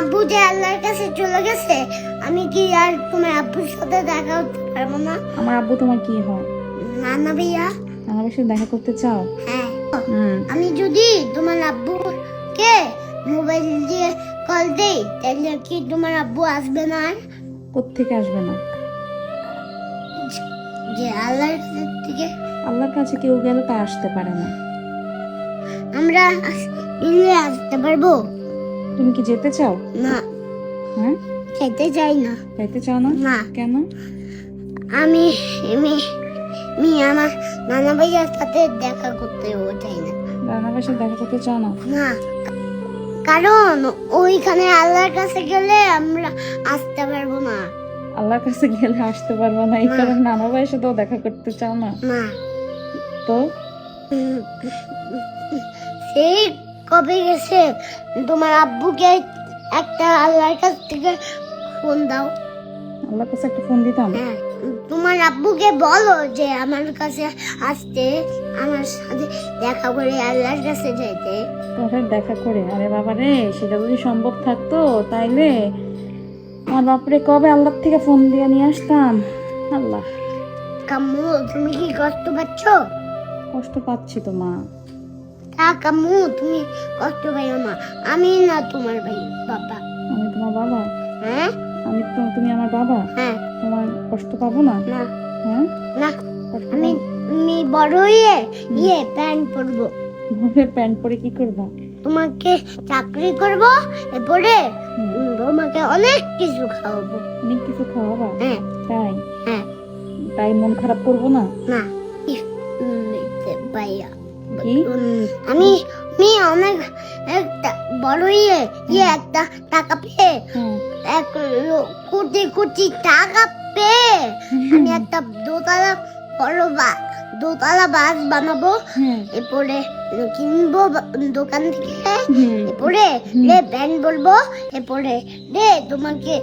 আব্বু যে আল্লাহর কাছে চলে গেছে, আমি কি আর তোমার আব্বুর সাথে দেখা করতে পারবো না? আমার আব্বু তোমার কি হয়? নানা ভাইয়া। আমার সাথে দেখা করতে চাও? হ্যাঁ। আমি যদি তোমার আব্বুকে মোবাইল দিয়ে কল দেই, তাহলে কি তোমার আব্বু আসবে না? আর কোত্থেকে আসবে না? যে আল্লাহর কাছ থেকে আল্লাহর কাছে কেউ গেলে তা আসতে পারে না। আমরা মিলে আসতে পারবো? তুমি কি যেতে চাও? না, হ্যাঁ, খেতে চাই না। যাইতে চাও না? না। কেন? আমি আমি আমার নানা ভাইয়ার সাথে দেখা করতেও চাই না। রান্নার সাথে দেখা করতে চাও না? না, কারণ ওইখানে আল্লাহর কাছে গেলে আমরা আসতে পারবো না। আল্লাহর কাছে গেলে আসতে পারবো না, এই না। কারণে নানা ভাইয়ের সাথেও দেখা করতে চাও না? না, তো সেই কবে গেছে, তোমার আব্বুকে একটা আল্লাহর কাছ থেকে ফোন দাও। আল্লাহর কাছে একটা ফোন দিতাম। হ্যাঁ, তোমার আব্বুকে বলো যে আমার কাছে আসতে, আমার সাথে দেখা করে আল্লাহর কাছে যেতে। তোর দেখা করে? আরে বাবা রে, সেটা যদি সম্ভব থাকতো তাইলে আমার বাপরে কবে আল্লাহর থেকে ফোন দিয়ে নিয়ে আসতাম। আল্লাহ। কাম্মু, তুমি কি কষ্ট পাচ্ছ? কষ্ট পাচ্ছি তো মা। কাম্মু, তুমি কষ্ট পাইও না, আমি না তোমার ভাই বাবা। আমি তোমার বাবা? হ্যাঁ। তুমি আমার বাবা? হ্যাঁ। তোমার কষ্ট পাবো না? না। হ্যাঁ, না, কষ্ট আমি আমি বড় হয়ে প্যান্ট পরবো। প্যান্ট পরে কি করবা? তোমাকে চাকরি করব, এরপরে তোমাকে অনেক কিছু খাওয়াবো। অনেক কিছু খাওয়াবা? হ্যাঁ। তাই? হ্যাঁ। তাই মন খারাপ করবো না? না, ভাইয়া, কি? আমি আমি অনেক একটা বড় একটা টাকা পেয়ে, হ্যাঁ। এক কোটি কোটি টাকা পেয়ে আমি একটা দোতলা বাস বানাবো। হ্যাঁ। এরপরে কিনবো দোকান থেকে। হুম। এরপরে ব্যান্ড বলবো। এরপরে তোমাকে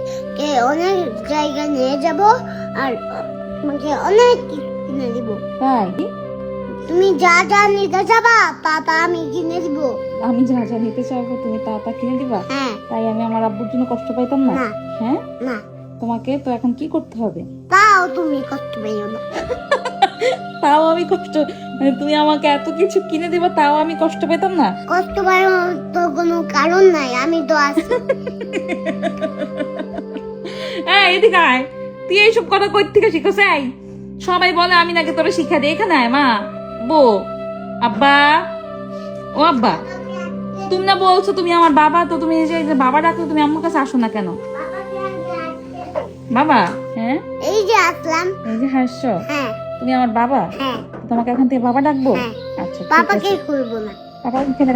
অনেক জায়গায় নিয়ে যাব, আর তোমাকে অনেক কিছু কিনে দিব। তাই? তুমি যা যা নিতে যাবা তা আমি কিনে দিব। আমি যা যা নিতে চাইবো তুমি তা তা কিনে দিবা? হ্যাঁ। তাই আমি আমার আব্বুর জন্য কষ্ট পাইতাম না? না। হ্যাঁ, না, তোমাকে তো এখন কি করতে হবে? তাও তুমি কষ্ট পাইও না। তাও আমি কষ্ট, মানে তুমি আমাকে এত কিছু কিনে দিবা তাও আমি কষ্ট পেতাম না? কষ্ট পাওয়ার তো কোনো কারণ নাই, আমি তো আছি। এই এদিকে আয়, তুই এইসব কথা কই থেকে শিখছ? এই সবাই বলে আমি নাকি তোরা শিক্ষা দিই। এখানে আয় মা, বো, আব্বা, ও আব্বা, তুমি না বলছো তুমি আমার বাবা, তো তুমি এই যে বাবা ডাকলে তুমি আমার কাছে আসো না কেন? বাবা? হ্যাঁ, এই যে আসলাম। এই যে হাসছো, হ্যাঁ। তুমি আমার বাবা? হ্যাঁ। তোমাকে এখন থেকে বাবা ডাকবো? হ্যাঁ। আচ্ছা, ঠিক পাপাকে আছে। খুলবো না। বাবা কেন?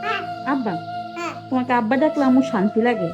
হ্যাঁ। আব্বা? হ্যাঁ। তোমাকে আব্বা ডাকলে আমার শান্তি লাগে।